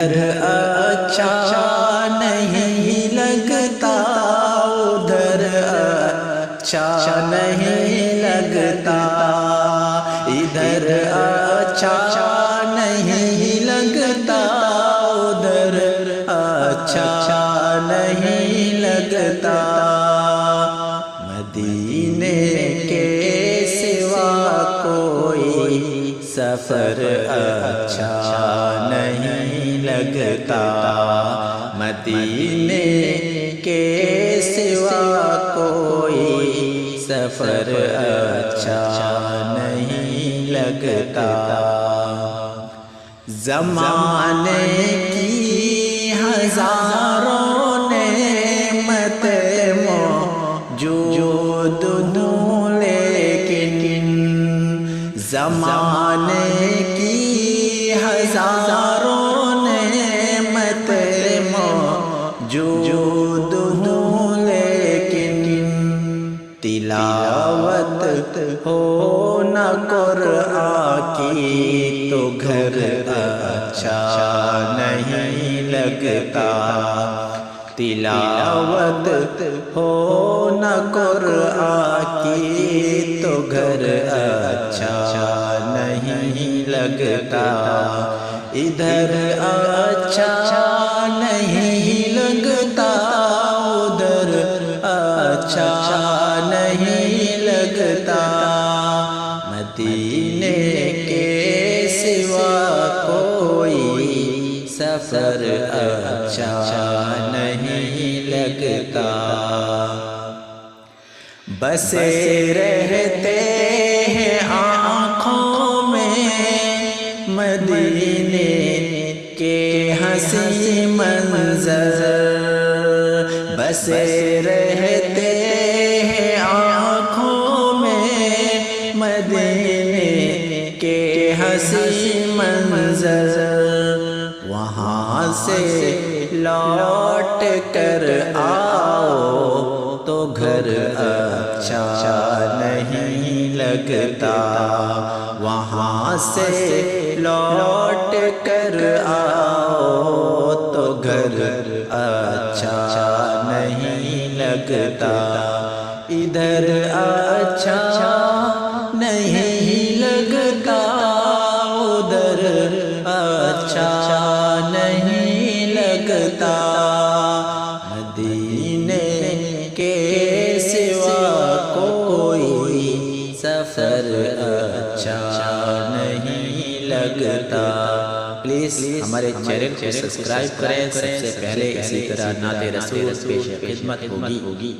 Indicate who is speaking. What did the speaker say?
Speaker 1: اچھا نہیں لگتا ادھر اچھا نہیں لگتا ادھر اچھا نہیں لگتا ادھر اچھا نہیں لگتا مدینے کے سوا کوئی سفر اچھا نہیں لگتا مدینے کے سوا کوئی سفر اچھا نہیں لگتا زمانے کی ہزاروں نعمتیں موجود ہوں لیکن زمانے کی ہزاروں نعمتیں موجود ہوں لیکن تلاوت ہو نہ قرآن کی تو گھر اچھا نہیں لگتا تلاوت ہو نہ قرآن کی تو گھر اچھا نہیں لگتا ادھر اچھا نہیں لگتا ادھر اچھا نہیں لگتا مدینے کے سوا کوئی سفر اچھا نہیں لگتا بسے رہتے ہیں آنکھوں میں مدینے کے حسین منظر بسے رہتے ہیں آنکھوں میں مدینے کے حسین منظر وہاں سے لوٹ کر آؤ تو گھر اچھا نہیں لگتا وہاں سے لوٹ کر آؤ تو گھر اچھا نہیں لگتا ادھر اچھا نہیں لگتا ادھر اچھا نہیں لگتا مدینے کے سوا کوئی سفر اچھا نہیں لگتا پلیز ہمارے چینل کو سبسکرائب کریں سب سے پہلے اسی طرح نعت رسول پیش خدمت ہوگی